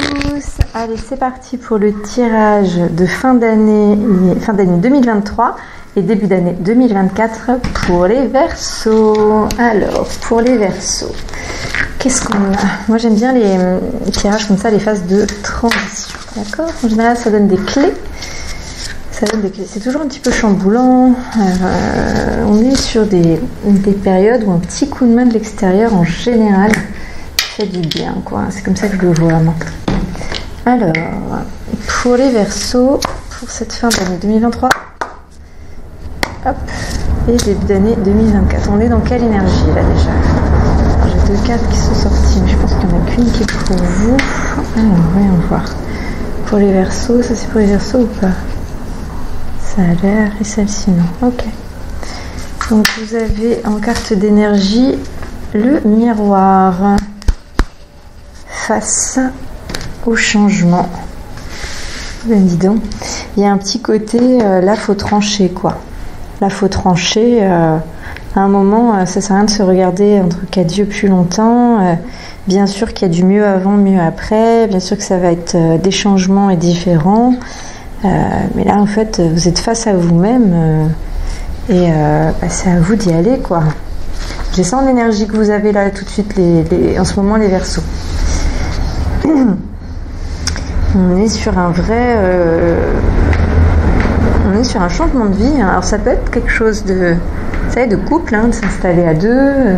tous. Allez, c'est parti pour le tirage de fin d'année 2023 et début d'année 2024 pour les Verseaux. Alors, pour les Verseaux, qu'est-ce qu'on a? Moi, j'aime bien les tirages comme ça, les phases de transition. D'accord? En général, ça donne des clés. C'est toujours un petit peu chamboulant. On est sur des périodes où un petit coup de main de l'extérieur, en général, fait du bien, quoi. C'est comme ça que je le vois, moi. Alors, pour les Verseaux, pour cette fin d'année 2023, hop, et début d'année 2024. On est dans quelle énergie, là, déjà? J'ai 2 cartes qui sont sorties, mais je pense qu'il n'y en a qu'une qui est pour vous. Alors, voyons voir. Pour les Verseaux, ça c'est pour les Verseaux ou pas? Ça a l'air, et celle-ci non. Ok. Donc vous avez en carte d'énergie le miroir face au changement. Ben dis donc, il y a un petit côté, là faut trancher quoi. Là faut trancher. À un moment, ça sert à rien de se regarder entre quatre yeux plus longtemps. Bien sûr qu'il y a du mieux avant, mieux après. Bien sûr que ça va être des changements et différents. Mais là en fait vous êtes face à vous-même et c'est à vous d'y aller quoi. J'ai ça en énergie que vous avez là tout de suite en ce moment les Verseaux. On est sur un vrai on est sur un changement de vie. Alors ça peut être quelque chose de couple, de s'installer à deux.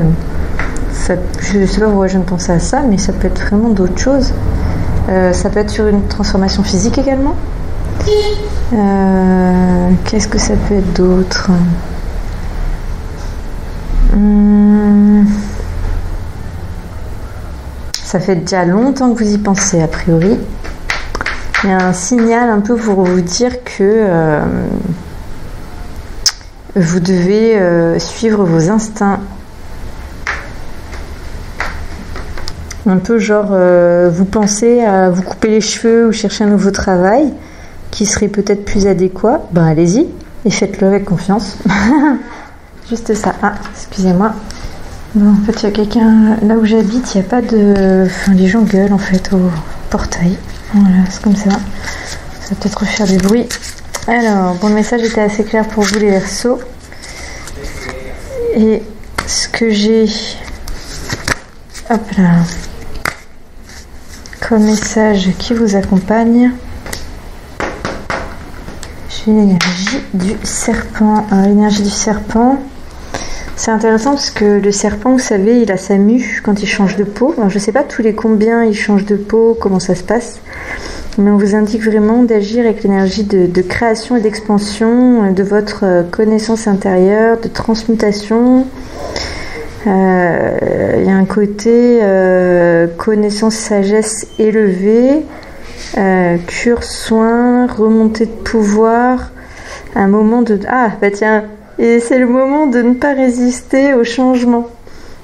Je ne sais pas pourquoi je ne pensais à ça, mais ça peut être vraiment d'autres choses. Ça peut être sur une transformation physique également. Qu'est-ce que ça peut être d'autre? Ça fait déjà longtemps que vous y pensez a priori. Il y a un signal un peu pour vous dire que vous devez suivre vos instincts. Un peu genre vous pensez à vous couper les cheveux ou chercher un nouveau travail qui serait peut-être plus adéquat, ben allez-y et faites-le avec confiance. Juste ça. Ah, excusez-moi. Non, en fait, il y a quelqu'un là où j'habite, il n'y a pas de. Enfin, les gens gueulent en fait au portail. Voilà, c'est comme ça. Ça va peut-être faire du bruit. Alors, bon, le message était assez clair pour vous les Verseaux. Et ce que j'ai. Hop là. Comme message qui vous accompagne. L'énergie du serpent. L'énergie du serpent, c'est intéressant parce que le serpent, vous savez, il a sa mue quand il change de peau. Alors, je ne sais pas tous les combien il change de peau, comment ça se passe, mais on vous indique vraiment d'agir avec l'énergie de création et d'expansion de votre connaissance intérieure, de transmutation. Il y a un côté connaissance, sagesse élevée. Cure, soin, remontée de pouvoir, un moment de... Ah, bah tiens, et c'est le moment de ne pas résister au changement,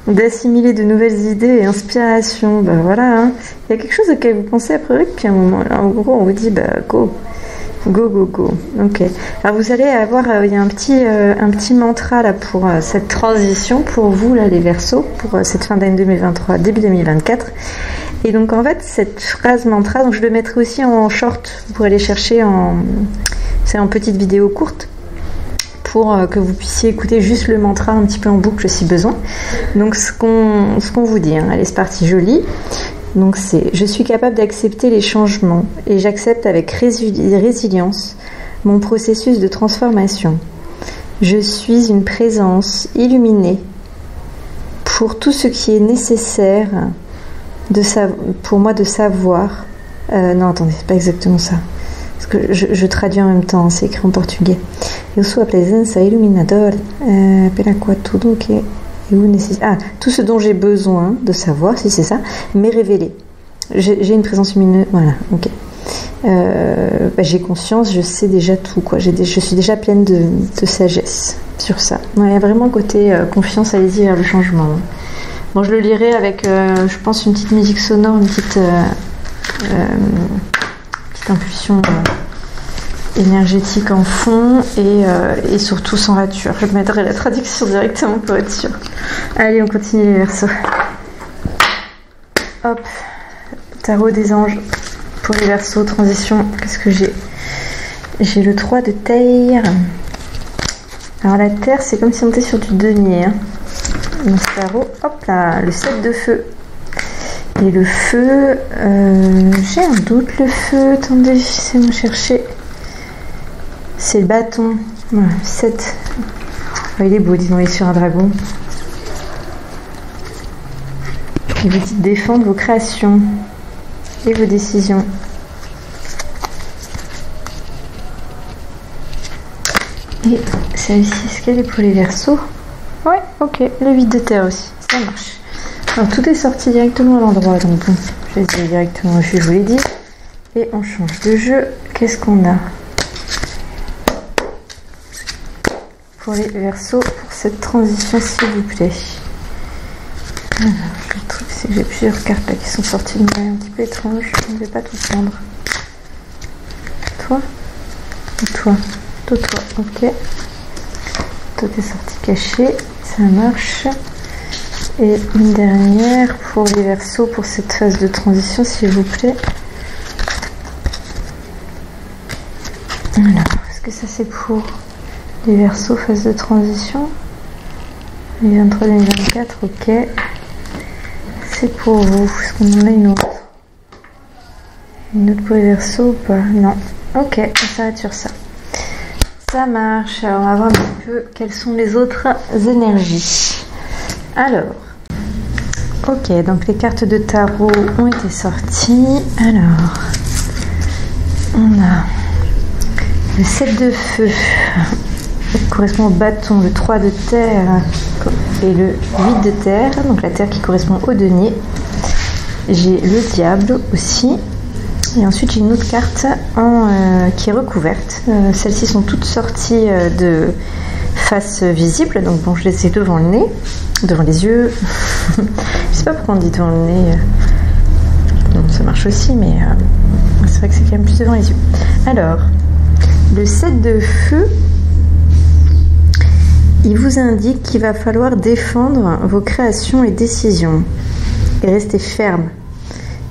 d'assimiler de nouvelles idées et inspirations. Bah voilà, hein. Il y a quelque chose auquel vous pensez après depuis un moment. Là, en gros, on vous dit, bah go, go, go, go. Ok. Alors vous allez avoir, il y a un petit mantra là pour cette transition pour vous là les Verseaux, pour cette fin d'année 2023, début 2024. Et donc en fait cette phrase mantra, donc je le mettrai aussi en short pour aller chercher en petite vidéo courte pour que vous puissiez écouter juste le mantra un petit peu en boucle si besoin. Donc ce qu'on vous dit, hein. Allez c'est parti, je lis. Donc c'est: je suis capable d'accepter les changements et j'accepte avec résilience mon processus de transformation. Je suis une présence illuminée pour tout ce qui est nécessaire pour moi de savoir. Non, attendez, c'est pas exactement ça. Parce que je traduis en même temps, c'est écrit en portugais. Eu sou a presença iluminadora pela qual tudo que eu necessito. Ah, tout ce dont j'ai besoin de savoir, si c'est ça, m'est révélé. J'ai une présence lumineuse, voilà, ok. J'ai conscience, je sais déjà tout, quoi. Je suis déjà pleine de sagesse sur ça. Il y a vraiment côté confiance, allez-y vers le changement. Bon, je le lirai avec, je pense, une petite musique sonore, une petite impulsion énergétique en fond et surtout sans rature. Je mettrai la traduction directement pour être sûre. Allez, on continue les Verseaux. Hop, tarot des anges. pour les Verseaux, transition, qu'est-ce que j'ai? J'ai le 3 de terre. Alors la terre, c'est comme si on était sur du denier. Hein. Mon tarot, hop là, le 7 de feu. Et le feu, j'ai un doute, le feu, attendez, j'essaie de chercher. C'est le bâton, voilà, 7. Oh, il est beau, disons, il est sur un dragon. Et vous dites défendre vos créations et vos décisions. Et celle-ci, est-ce qu'elle est pour les Verseaux? Ouais, ok, le 8 de terre aussi, ça marche. Alors, tout est sorti directement à l'endroit, donc bon, je vais essayer directement au jeu, je vous l'ai dit. Et on change de jeu. Qu'est-ce qu'on a pour les Verseaux pour cette transition, s'il vous plaît? Alors, le truc, c'est que j'ai plusieurs cartes là qui sont sorties de manière un petit peu étrange. Je ne vais pas tout prendre. Toi ou toi? Toi, ok. Toi, t'es sorti caché, ça marche. Et une dernière pour les Verseaux pour cette phase de transition, s'il vous plaît. Alors, est-ce que ça c'est pour les Verseaux phase de transition? Les 23-2024, ok. C'est pour vous. Est-ce qu'on en a une autre? Une autre pour les Verseaux ou pas? Non. Ok, on s'arrête sur ça. Ça marche. Alors, on va voir un petit peu quelles sont les autres énergies. Alors, ok, donc les cartes de tarot ont été sorties. Alors, on a le 7 de feu qui correspond au bâton, le 3 de terre et le 8 de terre, donc la terre qui correspond au denier. J'ai le diable aussi. Et ensuite j'ai une autre carte qui est recouverte. Celles-ci sont toutes sorties de face visible, donc bon, je les ai devant le nez, devant les yeux. Je sais pas pourquoi on dit devant le nez. Non, ça marche aussi, mais c'est vrai que c'est quand même plus devant les yeux. Alors, le 7 de feu, il vous indique qu'il va falloir défendre vos créations et décisions et rester ferme.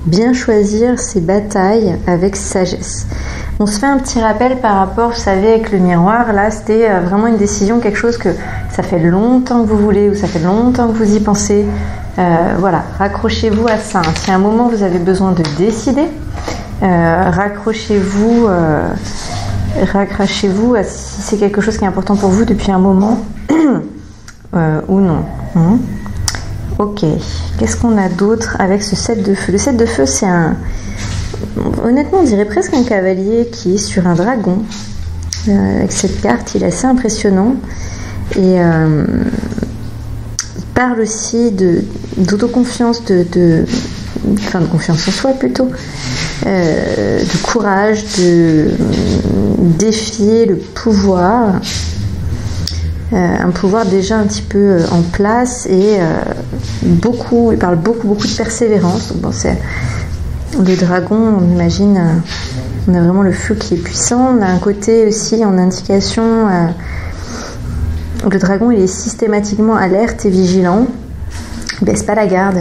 Bien choisir ses batailles avec sagesse. On se fait un petit rappel par rapport, vous savez, avec le miroir. Là, c'était vraiment une décision, quelque chose que ça fait longtemps que vous voulez ou ça fait longtemps que vous y pensez. Voilà, raccrochez-vous à ça. Si à un moment vous avez besoin de décider, raccrochez-vous à si c'est quelque chose qui est important pour vous depuis un moment ou non. Ok, qu'est-ce qu'on a d'autre avec ce 7 de feu? Le 7 de feu, c'est un... Honnêtement, on dirait presque un cavalier qui est sur un dragon. Avec cette carte, il est assez impressionnant. Et il parle aussi d'autoconfiance, de confiance en soi plutôt. De courage, de défier le pouvoir. Un pouvoir déjà un petit peu en place et il parle beaucoup de persévérance. Donc bon, c'est le dragon, on imagine, on a vraiment le feu qui est puissant. On a un côté aussi en indication, le dragon il est systématiquement alerte et vigilant, il baisse pas la garde.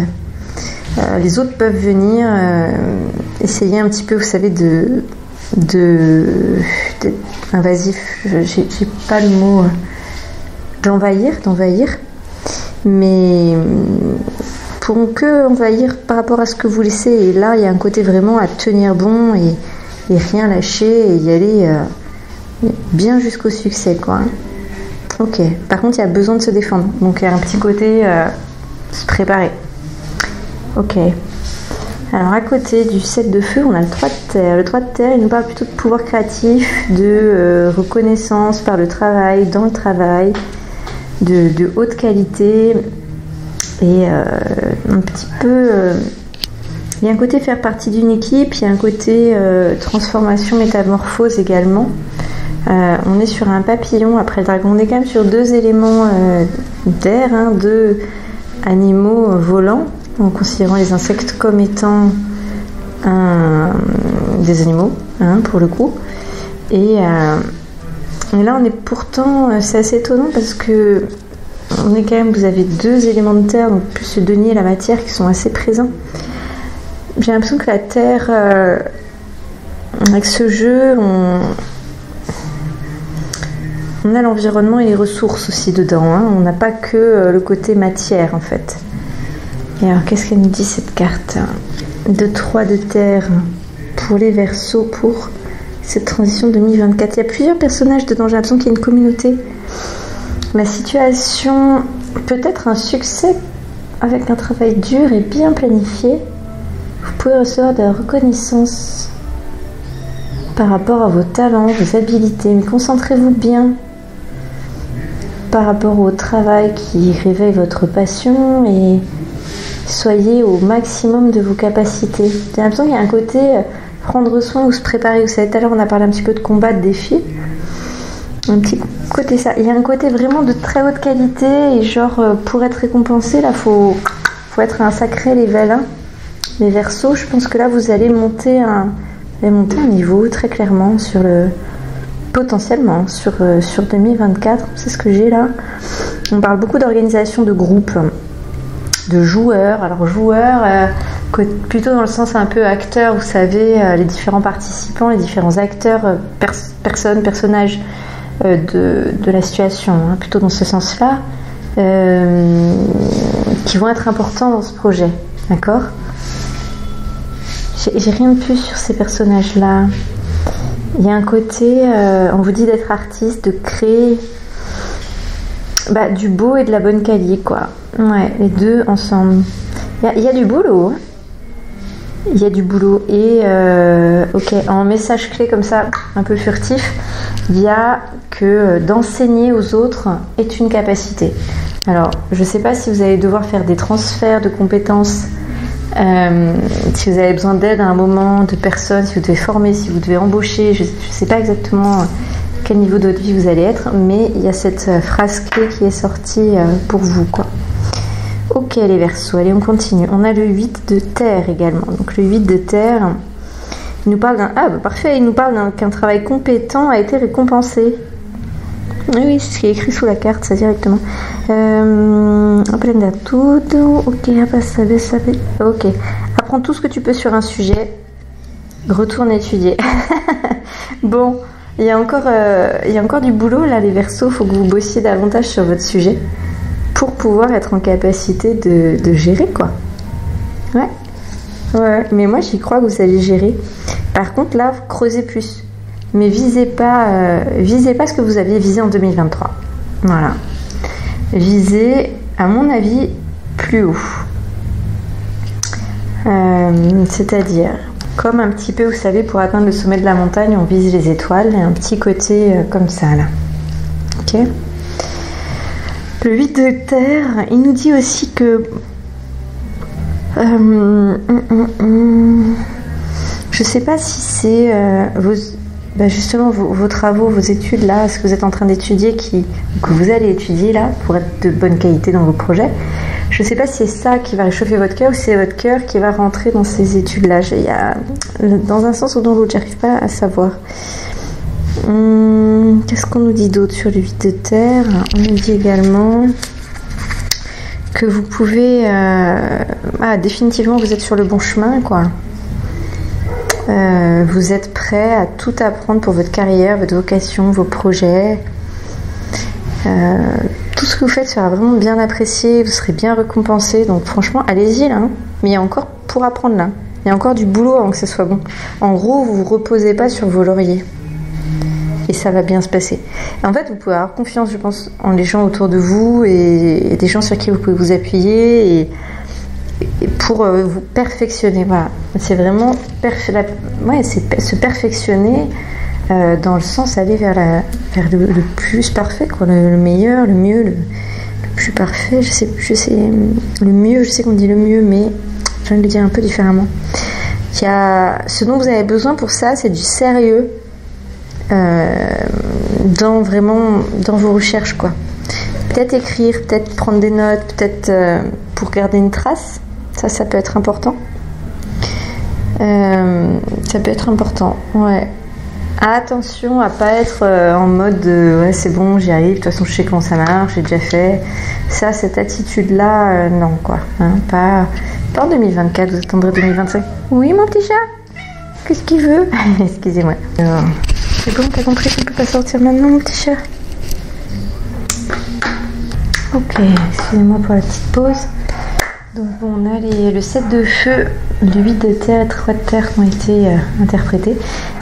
Les autres peuvent venir essayer un petit peu, vous savez, d'être invasif, j'ai pas le mot... d'envahir, mais pourront que envahir par rapport à ce que vous laissez. Et là, il y a un côté vraiment à tenir bon et rien lâcher et y aller bien jusqu'au succès, quoi. Ok. Par contre, il y a besoin de se défendre. Donc, il y a un petit côté se préparer. Ok. Alors, à côté du 7 de feu, on a le 3 de terre. Le 3 de terre, il nous parle plutôt de pouvoir créatif, de reconnaissance par le travail, dans le travail, de haute qualité et un petit peu il y a un côté faire partie d'une équipe, il y a un côté transformation, métamorphose également. On est sur un papillon après le dragon, on est quand même sur deux éléments d'air, deux animaux volants, en considérant les insectes comme étant des animaux, pour le coup. Et là, on est pourtant, c'est assez étonnant parce que on est quand même, vous avez deux éléments de terre, donc plus le denier et la matière qui sont assez présents. J'ai l'impression que la terre avec ce jeu, on a l'environnement et les ressources aussi dedans. Hein. On n'a pas que le côté matière en fait. Et alors, qu'est-ce qu'elle nous dit cette carte? 2-3 de terre pour les Verseaux pour cette transition 2024. Il y a plusieurs personnages dedans, j'ai l'impression qu'il y a une communauté. La situation peut être un succès avec un travail dur et bien planifié. Vous pouvez recevoir de la reconnaissance par rapport à vos talents, vos habiletés. Mais concentrez-vous bien par rapport au travail qui réveille votre passion et soyez au maximum de vos capacités. J'ai l'impression qu'il y a un côté prendre soin ou se préparer. Vous savez, tout à l'heure on a parlé un petit peu de combat, de défi. Un petit côté ça. Il y a un côté vraiment de très haute qualité et genre pour être récompensé, là faut être à un sacré level 1. Les Verseaux, je pense que là vous allez monter un niveau très clairement sur potentiellement sur 2024. C'est ce que j'ai là. On parle beaucoup d'organisation de groupes, de joueurs. Alors joueurs, plutôt dans le sens un peu acteur, vous savez, les différents participants, les différents acteurs, personnages de la situation, hein, plutôt dans ce sens-là, qui vont être importants dans ce projet, d'accord? J'ai rien de plus sur ces personnages-là. Il y a un côté, on vous dit d'être artiste, de créer du beau et de la bonne qualité, quoi. Ouais, les deux ensemble. Il y a du boulot. Hein. Il y a du boulot. Et, ok, en message clé comme ça, un peu furtif, il y a que d'enseigner aux autres est une capacité. Alors, je ne sais pas si vous allez devoir faire des transferts de compétences, si vous avez besoin d'aide à un moment, de personnes, si vous devez former, si vous devez embaucher, je ne sais pas exactement quel niveau de votre vie vous allez être, mais il y a cette phrase clé qui est sortie pour vous, quoi. Ok les Verseaux, allez on continue. On a le 8 de terre également. Donc le 8 de terre, il nous parle d'un... Ah bah parfait, il nous parle qu'un travail compétent a été récompensé. Oui, c'est ce qui est écrit sous la carte, ça directement. Aprenda tudo. Ok, ok. Apprends tout ce que tu peux sur un sujet. Retourne étudier. Bon, il y a encore du boulot là les Verseaux, il faut que vous bossiez davantage sur votre sujet pour pouvoir être en capacité de gérer, quoi. Ouais, mais moi j'y crois que vous allez gérer. Par contre là, creusez plus. Mais visez pas ce que vous aviez visé en 2023. Voilà. Visez, à mon avis, plus haut. C'est-à-dire, comme un petit peu, vous savez, pour atteindre le sommet de la montagne, on vise les étoiles, et un petit côté comme ça, là. Ok ? Le 8 de terre, il nous dit aussi que... je sais pas si c'est justement vos travaux, vos études là, ce que vous êtes en train d'étudier, que vous allez étudier là, pour être de bonne qualité dans vos projets. Je sais pas si c'est ça qui va réchauffer votre cœur ou si c'est votre cœur qui va rentrer dans ces études là. Il y a, dans un sens ou dans l'autre, j'arrive pas à savoir. Qu'est-ce qu'on nous dit d'autre sur le 8 de terre? On nous dit également que vous pouvez... définitivement, vous êtes sur le bon chemin, quoi. Vous êtes prêt à tout apprendre pour votre carrière, votre vocation, vos projets. Tout ce que vous faites sera vraiment bien apprécié, vous serez bien récompensé. Donc franchement, allez-y là. Hein. Mais il y a encore pour apprendre là. Il y a encore du boulot avant que ce soit bon. En gros, vous ne vous reposez pas sur vos lauriers. Et ça va bien se passer. Et en fait, vous pouvez avoir confiance, je pense, en les gens autour de vous et des gens sur qui vous pouvez vous appuyer et pour vous perfectionner. Voilà. C'est vraiment c'est se perfectionner dans le sens aller vers le plus parfait, quoi, le meilleur, le mieux, le plus parfait. Je sais le mieux. Je sais qu'on dit le mieux, mais je viens de le dire un peu différemment. Ce dont vous avez besoin pour ça, c'est du sérieux. Dans vos recherches, quoi. Peut-être écrire, peut-être prendre des notes, peut-être pour garder une trace, ça peut être important. Ça peut être important, ouais. Attention à pas être en mode ouais c'est bon, j'y arrive, de toute façon je sais comment ça marche, j'ai déjà fait. Ça, cette attitude-là, non, quoi. Hein, pas en 2024, vous attendrez 2025. Oui, mon petit chat. que ce qu'il veut. Excusez-moi. C'est bon, t'as compris qu'on peut pas sortir maintenant, mon petit cher? Ok, excusez-moi pour la petite pause. Donc bon, on a le 7 de feu, le 8 de terre et 3 de terre qui ont été interprétés.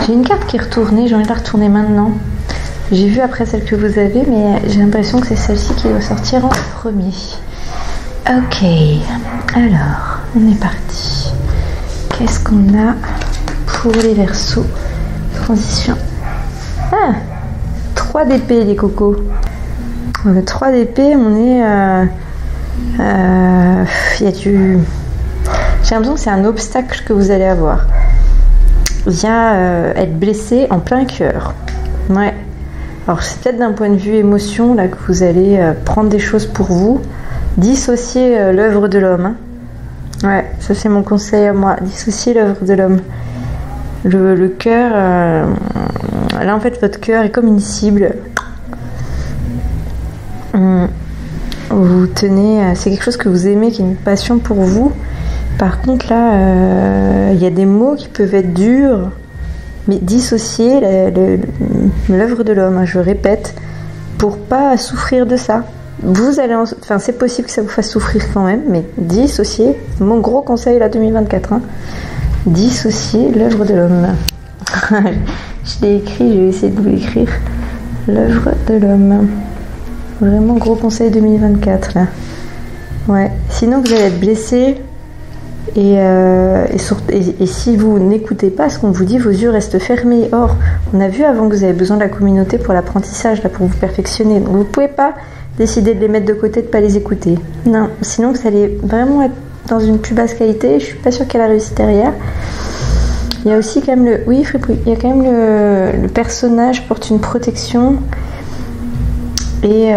J'ai une carte qui est retournée, j'ai envie de la retourner maintenant. J'ai vu après celle que vous avez, mais j'ai l'impression que c'est celle-ci qui doit sortir en premier. Ok, alors, on est parti. Qu'est-ce qu'on a pour les Verseaux? Transition. Ah, 3 d'épée les cocos. Le 3 d'épée, on est... y a du... J'ai l'impression que c'est un obstacle que vous allez avoir. Il y a être blessé en plein cœur. Ouais. Alors c'est peut-être d'un point de vue émotion là que vous allez prendre des choses pour vous. Dissocier l'œuvre de l'homme. Hein. Ouais, ça c'est mon conseil à moi. Dissocier l'œuvre de l'homme. Le cœur... là en fait votre cœur est comme une cible. Vous tenez... c'est quelque chose que vous aimez, qui est une passion pour vous. Par contre là, il y a des mots qui peuvent être durs. Mais dissocier l'œuvre de l'homme, je répète, pour pas souffrir de ça. Vous allez, enfin c'est possible que ça vous fasse souffrir quand même, mais dissocier, mon gros conseil là 2024, hein, dissocier l'œuvre de l'homme. Je l'ai écrit, je vais essayer de vous l'écrire. L'œuvre de l'homme. Vraiment gros conseil 2024 là. Ouais. Sinon vous allez être blessé. Et si vous n'écoutez pas ce qu'on vous dit, vos yeux restent fermés. Or, on a vu avant que vous avez besoin de la communauté pour l'apprentissage, là, pour vous perfectionner. Donc, vous ne pouvez pas décider de les mettre de côté, de ne pas les écouter. Non, sinon vous allez vraiment être dans une plus basse qualité. Je ne suis pas sûre qu'elle a réussi derrière. Il y a aussi quand même le... Oui, Fripouille, il y a quand même le personnage porte une protection. Et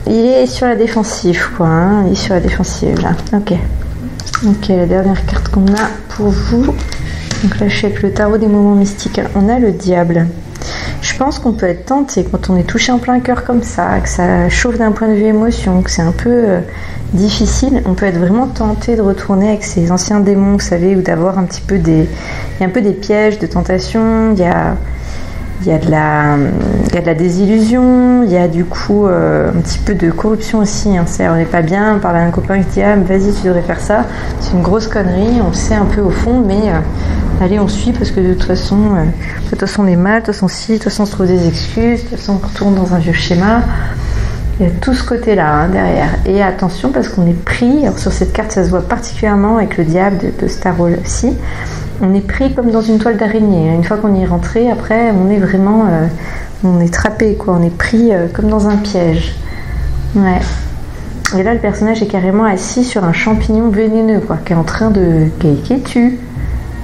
il est sur la défensive, quoi. Hein. Il est sur la défensive, là. Ok. Ok, la dernière carte qu'on a pour vous. Donc là, je suis avec le tarot des moments mystiques. On a le diable. Je pense qu'on peut être tenté quand on est touché en plein cœur comme ça, que ça chauffe d'un point de vue émotion, que c'est un peu difficile. On peut être vraiment tenté de retourner avec ses anciens démons, vous savez, ou d'avoir un petit peu des... Il y a un peu des pièges de tentation, il y a de la désillusion, il y a du coup un petit peu de corruption aussi. Hein. On n'est pas bien, on parle à un copain qui dit ah vas-y tu devrais faire ça, c'est une grosse connerie, on le sait un peu au fond, mais allez on suit parce que de toute façon on est mal, de toute façon si, de toute façon on se trouve des excuses, de toute façon on retourne dans un vieux schéma. Il y a tout ce côté-là hein, derrière. Et attention parce qu'on est pris, alors sur cette carte ça se voit particulièrement avec le diable de Starol aussi. On est pris comme dans une toile d'araignée. Une fois qu'on y est rentré, après, on est vraiment... on est trappé, quoi. On est pris comme dans un piège. Ouais. Et là, le personnage est carrément assis sur un champignon vénéneux, quoi, qui est en train de... qui tue.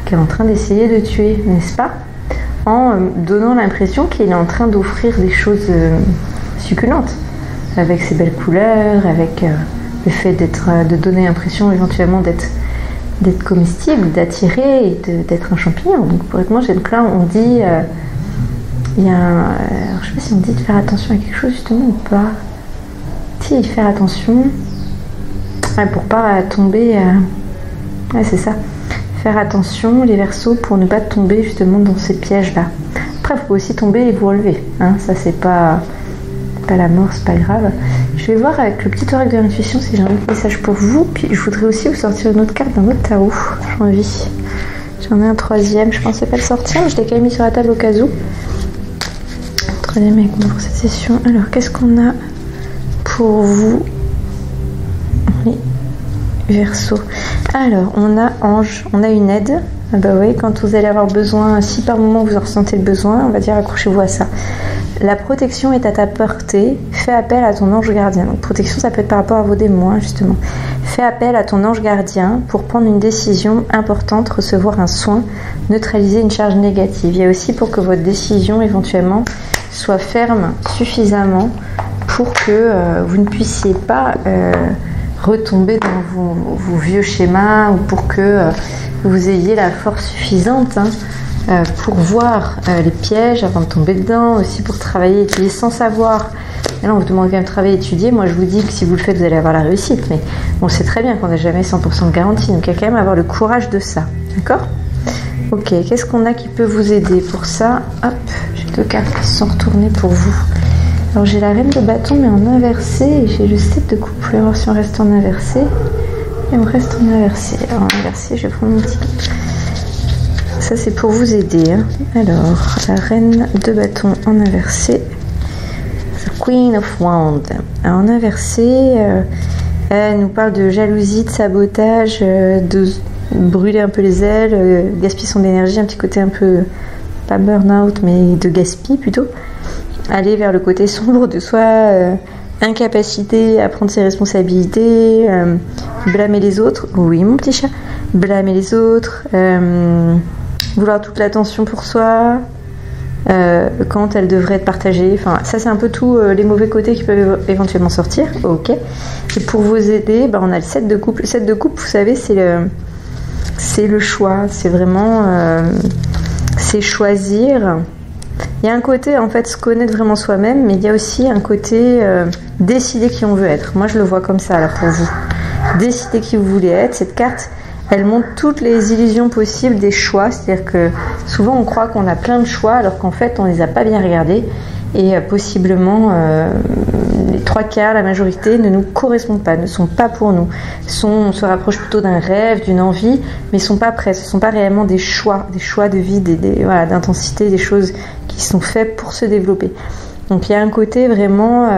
Qui est en train d'essayer de tuer, n'est-ce pas? En donnant l'impression qu'il est en train d'offrir des choses succulentes. Avec ses belles couleurs, avec le fait de donner l'impression éventuellement d'être comestible, d'attirer et d'être un champignon. Donc pour moi, là on dit il y a alors, je sais pas si on dit de faire attention à quelque chose justement ou pas. Si, faire attention pour pas tomber ouais c'est ça, faire attention les Verseaux pour ne pas tomber justement dans ces pièges là. Après il faut aussi tomber et vous relever hein. Ça c'est pas la mort, c'est pas grave. Je vais voir avec le petit oracle de l'intuition si j'ai un autre message pour vous. Puis je voudrais aussi vous sortir une autre carte d'un autre tarot. J'ai envie. J'en ai un troisième. Je pensais pas le sortir, mais je l'ai quand même mis sur la table au cas où. Troisième avec moi pour cette session. Alors, qu'est-ce qu'on a pour vous? Oui. Verseau. Alors, on a ange. On a une aide. Ah bah oui, quand vous allez avoir besoin, si par moment vous en ressentez le besoin, on va dire accrochez-vous à ça. La protection est à ta portée, fais appel à ton ange gardien. Donc protection, ça peut être par rapport à vos démons, hein, justement. Fais appel à ton ange gardien pour prendre une décision importante, recevoir un soin, neutraliser une charge négative. Il y a aussi pour que votre décision, éventuellement, soit ferme suffisamment pour que vous ne puissiez pas retomber dans vos vieux schémas ou pour que vous ayez la force suffisante pour voir les pièges avant de tomber dedans, aussi pour travailler, étudier sans savoir. Et là on vous demande quand même de travailler, étudier. Moi je vous dis que si vous le faites vous allez avoir la réussite, mais on sait très bien qu'on n'a jamais 100% de garantie, donc il y a quand même à avoir le courage de ça, d'accord? Ok, qu'est-ce qu'on a qui peut vous aider pour ça? Hop, j'ai 2 cartes qui se sont retournées pour vous. Alors j'ai la reine de bâton mais en inversé et j'ai le 7 de coupe. Je vais voir si on reste en inversé. Et on reste en inversé. Alors en inversé, je vais prendre mon ticket. Ça c'est pour vous aider. Hein. Alors, la reine de bâton en inversé. The Queen of Wands. Alors, en inversé, elle nous parle de jalousie, de sabotage, de brûler un peu les ailes, gaspiller son énergie, un petit côté un peu, pas burn-out, mais de gaspille plutôt. Aller vers le côté sombre de soi, incapacité à prendre ses responsabilités, blâmer les autres. Oui, mon petit chat. Blâmer les autres, vouloir toute l'attention pour soi, quand elle devrait être partagée. Enfin, ça, c'est un peu tous les mauvais côtés qui peuvent éventuellement sortir. Ok. Et pour vous aider, ben, on a le 7 de coupe. Le 7 de coupe, vous savez, c'est le choix. C'est vraiment... c'est choisir. Il y a un côté, en fait, se connaître vraiment soi-même, mais il y a aussi un côté décider qui on veut être. Moi, je le vois comme ça, là, pour vous. Décider qui vous voulez être. Cette carte, elle montre toutes les illusions possibles des choix. C'est-à-dire que souvent, on croit qu'on a plein de choix, alors qu'en fait, on ne les a pas bien regardés. Et possiblement, les 3/4, la majorité, ne nous correspondent pas, ne sont pas pour nous. On se rapproche plutôt d'un rêve, d'une envie, mais ne sont pas prêts. Ce ne sont pas réellement des choix de vie, voilà, d'intensité, des choses qui sont faites pour se développer. Donc il y a un côté vraiment,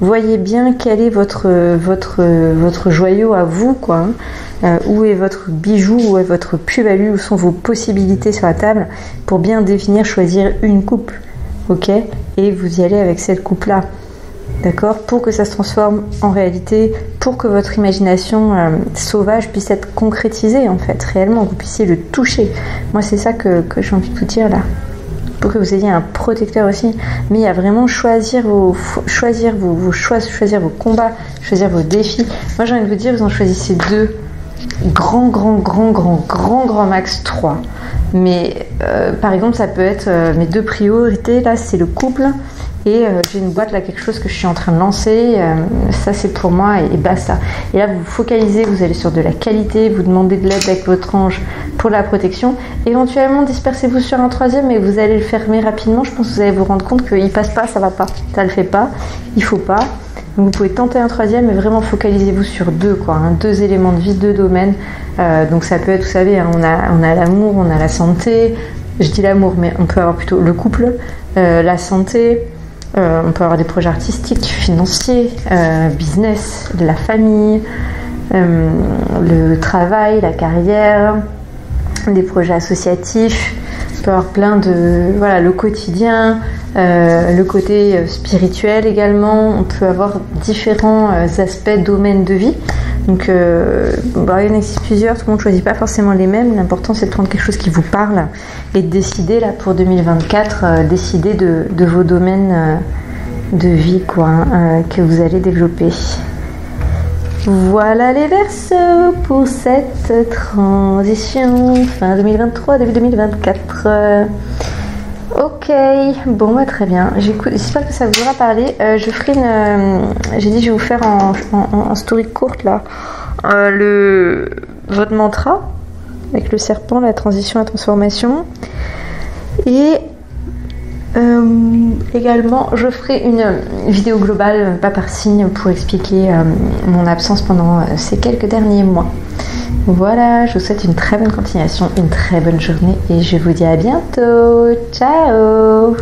voyez bien quel est votre joyau à vous, quoi. Où est votre bijou, où est votre plus-value, où sont vos possibilités sur la table pour bien définir, choisir une coupe. Ok, et vous y allez avec cette coupe-là, d'accord, pour que ça se transforme en réalité, pour que votre imagination sauvage puisse être concrétisée, en fait, réellement, que vous puissiez le toucher. Moi, c'est ça que j'ai envie de vous dire là, pour que vous ayez un protecteur aussi. Mais il y a vraiment choisir vos choix, choisir vos combats, choisir vos défis. Moi, j'ai envie de vous dire, vous en choisissez 2, grand max 3. Mais par exemple, ça peut être mes 2 priorités. Là, c'est le couple et j'ai une boîte là, quelque chose que je suis en train de lancer. Ça, c'est pour moi et basta. Et là, vous vous focalisez, vous allez sur de la qualité, vous demandez de l'aide avec votre ange pour la protection. Éventuellement, dispersez-vous sur un 3e et vous allez le fermer rapidement. Je pense que vous allez vous rendre compte qu'il passe pas, ça va pas, ça le fait pas, il faut pas. Donc vous pouvez tenter un 3e, mais vraiment focalisez-vous sur 2, quoi, hein, 2 éléments de vie, 2 domaines. Donc ça peut être, vous savez, hein, on a l'amour, on a la santé. Je dis l'amour, mais on peut avoir plutôt le couple, la santé. On peut avoir des projets artistiques, financiers, business, la famille, le travail, la carrière, des projets associatifs. On peut avoir plein de... Voilà, le quotidien, le côté spirituel également. On peut avoir différents aspects, domaines de vie. Donc, il y en existe plusieurs, tout le monde ne choisit pas forcément les mêmes. L'important, c'est de prendre quelque chose qui vous parle et de décider, là, pour 2024, décider de vos domaines de vie, quoi, hein, que vous allez développer. Voilà les Verseaux pour cette transition fin 2023, début 2024. Ok, bon, bah, très bien. J'espère que ça vous aura parlé. Je ferai j'ai dit je vais vous faire en story courte là votre mantra avec le serpent, la transition, la transformation. Et également, je ferai une vidéo globale, pas par signe, pour expliquer mon absence pendant ces quelques derniers mois. Voilà, je vous souhaite une très bonne continuation, une très bonne journée et je vous dis à bientôt. Ciao!